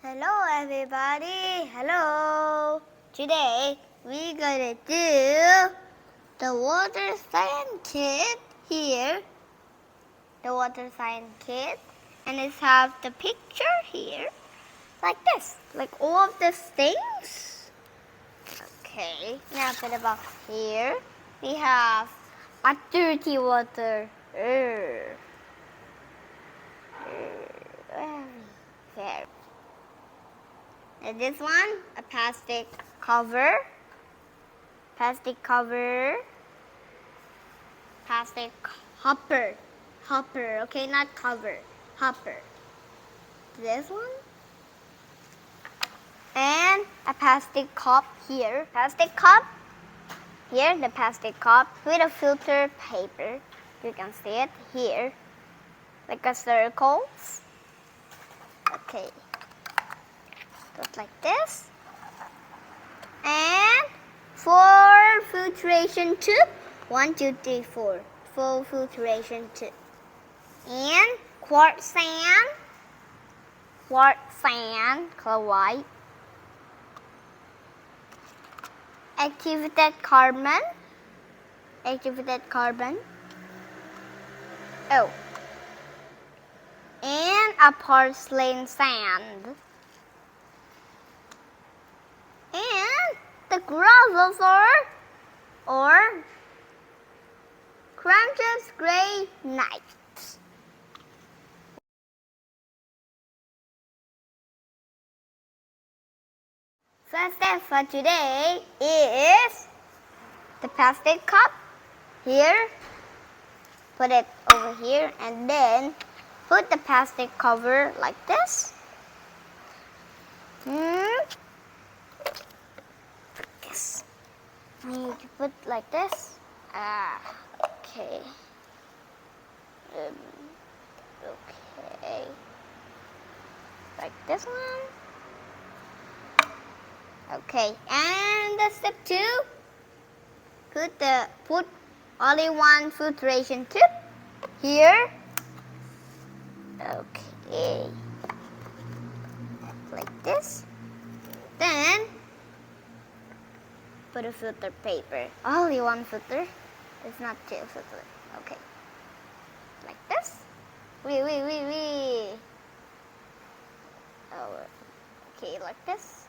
Hello everybody, hello. Today we're gonna do the water science kit here. The water science kit, and it has the picture here, like this, like all of these things. Okay, now put it back here. We have a dirty water. Very fair. And this one, a plastic cover, plastic hopper, okay, not cover, hopper. This one, and a plastic cup here, the plastic cup with a filter paper. You can see it here, like a circles. Okay. Just like this. And 4 filtration tube. 1, 2, 3, 4. 4 filtration tube. And quartz sand, color white. Activated carbon. Oh. And a porcelain sand. And the gravels or Crunch's gray night. First step for today is the plastic cup here. Put it over here and then put the plastic cover like this. This. I need to put like this. Okay. Okay. Like this one. Okay. And the step 2. Put only 1 filtration tube here. Okay. Like this. Then put a filter paper. Only 1 filter. It's not 2 filter. Okay. Like this. Oh, okay, like this.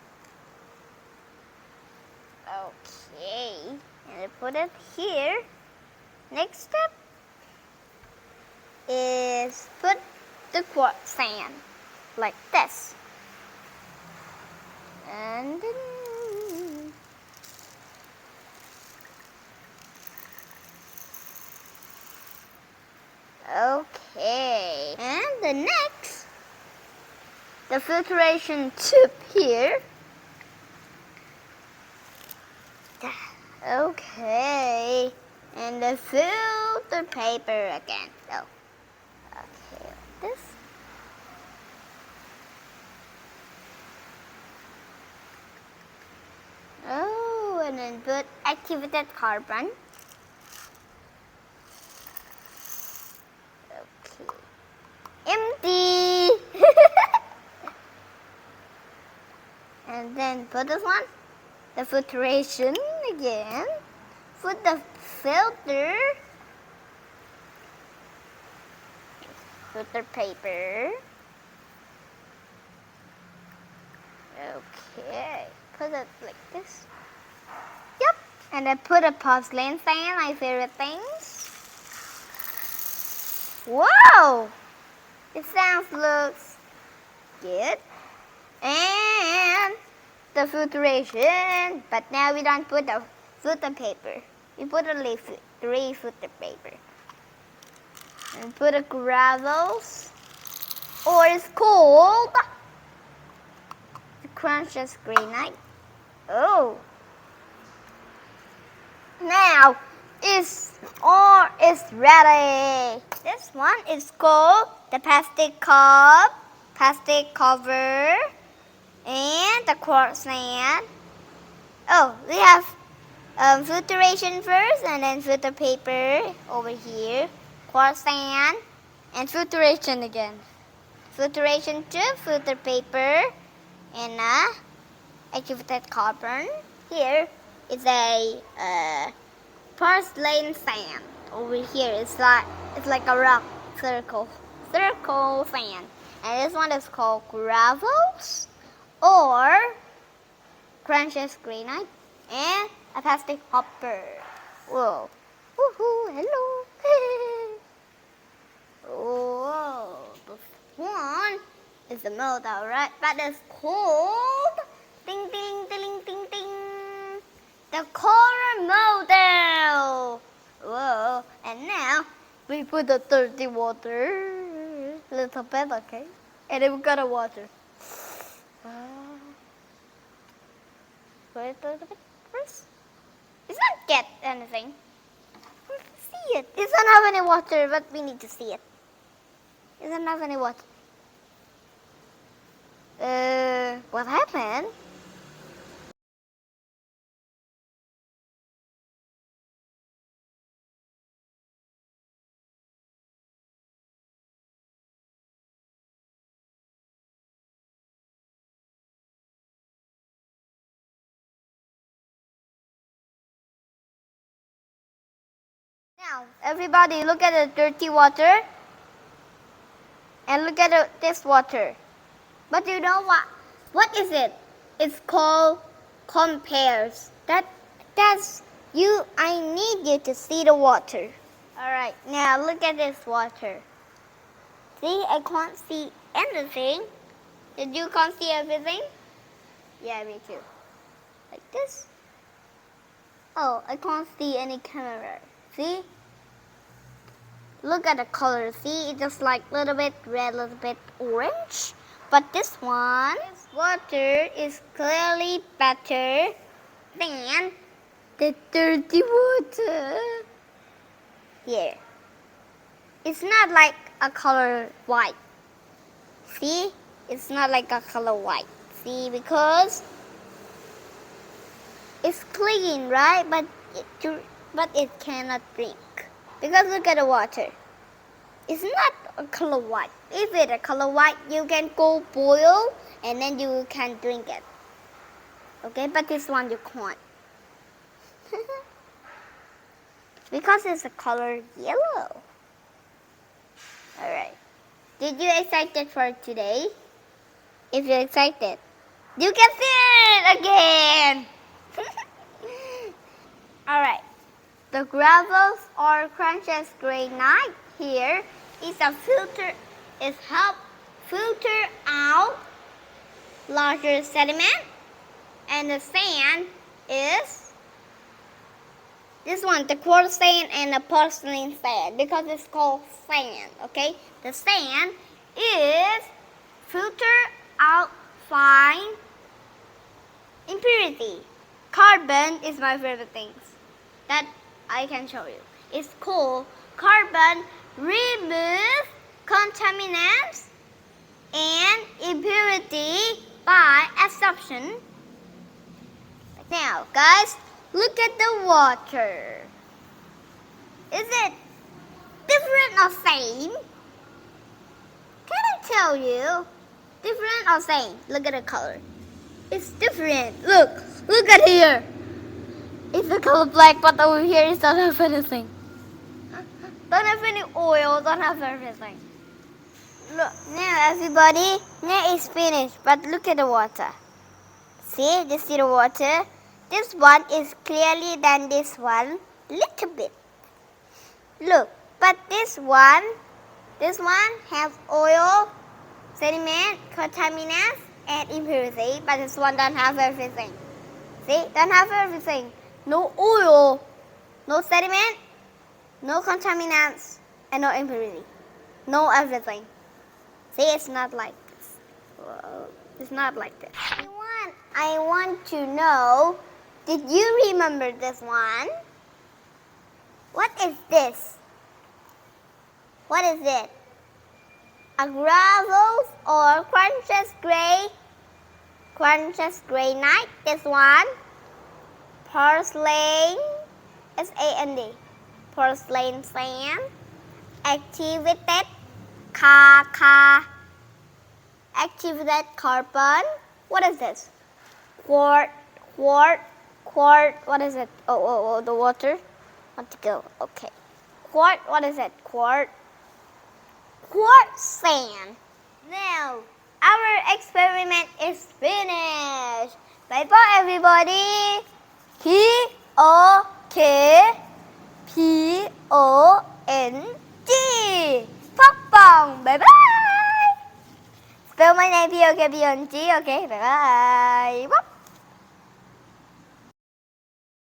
Okay. And I put it here. Next step is put the quartz sand like this. And then okay. And the next, the filtration tube here. Okay. And the filter paper again. Oh. Okay, like this. Oh, and then put activated carbon. Okay. Empty. And then put this one, the filtration again. Put the filter paper. Okay. Put it like this. Yep. And I put a porcelain sand, my favorite things. Wow! It looks good. And the filtration. But now we don't put the filter paper. We put only 3 filter paper. And put a gravels. Or it's called the Crunch's granite. Oh. Now it's ready. This one is called the plastic cup, plastic cover, and the quartz sand. Oh, we have filtration first and then filter paper over here, quartz sand, and filtration again. Filtration tube, filter paper, and activated carbon. Here is a porcelain sand. Over here it's like a rock circle sand, and this one is called gravels or crunches granite and a plastic hopper. Whoa, woohoo, hello. Whoa, this one is the model, right? But it's called ding ding ding ding ding, the color model. Whoa, and now we put the dirty water, little bit, okay? And then we got the water. Wait a little bit first. It's not get anything. See it. It doesn't have any water, but we need to see it. It doesn't have any water. What happened? Now, everybody look at the dirty water and look at this water. But you know what? What is it? It's called compares. That's you. I need you to see the water. All right. Now look at this water. See, I can't see anything. Did you can't see everything? Yeah, me too. Like this. Oh, I can't see any camera. See? Look at the color. See, it's just like a little bit red, a little bit orange. But this water is clearly better than the dirty water. Here. It's not like a color white. See? It's not like a color white. See, because it's clean, right? But it cannot drink. Because look at the water. It's not a color white. If it's a color white, you can go boil and then you can drink it. Okay, but this one you can't. Because it's a color yellow. Alright. Did you excited for today? If you're excited, you can see it again. Alright. The gravels or crunches granite here is a filter. It helps filter out larger sediment, and the sand is this one, the quartz sand and the porcelain sand, because it's called sand. Okay, the sand is filter out fine impurity. Carbon is my favorite things that I can show you. It's called carbon remove contaminants and impurity by absorption. Now, guys, look at the water. Is it different or same? Can I tell you? Different or same? Look at the color. It's different. Look at here. It's the color black, but over here it doesn't have anything. Don't have any oil, don't have everything. Look, now everybody, now it's finished, but look at the water. See, you see the water? This one is clearly than this one, little bit. Look, but this one has oil, sediment, contaminants, and impurity, but this one don't have everything. See, don't have everything. No oil, no sediment, no contaminants, and no impurity. No everything. See, it's not like this. Whoa, it's not like this. I want to know, did you remember this one? What is this? What is it? A gravels or crunches granite. This one. Porcelain, S-A-N-D, porcelain sand, activated activated carbon, What is this? Quart, quart, quart. What is it? Oh, the water. Want to go? Okay. Quart. What is it? Quart. Sand. Now, our experiment is finished. Bye bye, everybody. POKPONG. Pop-pong. Bye bye. Spell my name POKPONG. Okay, bye bye.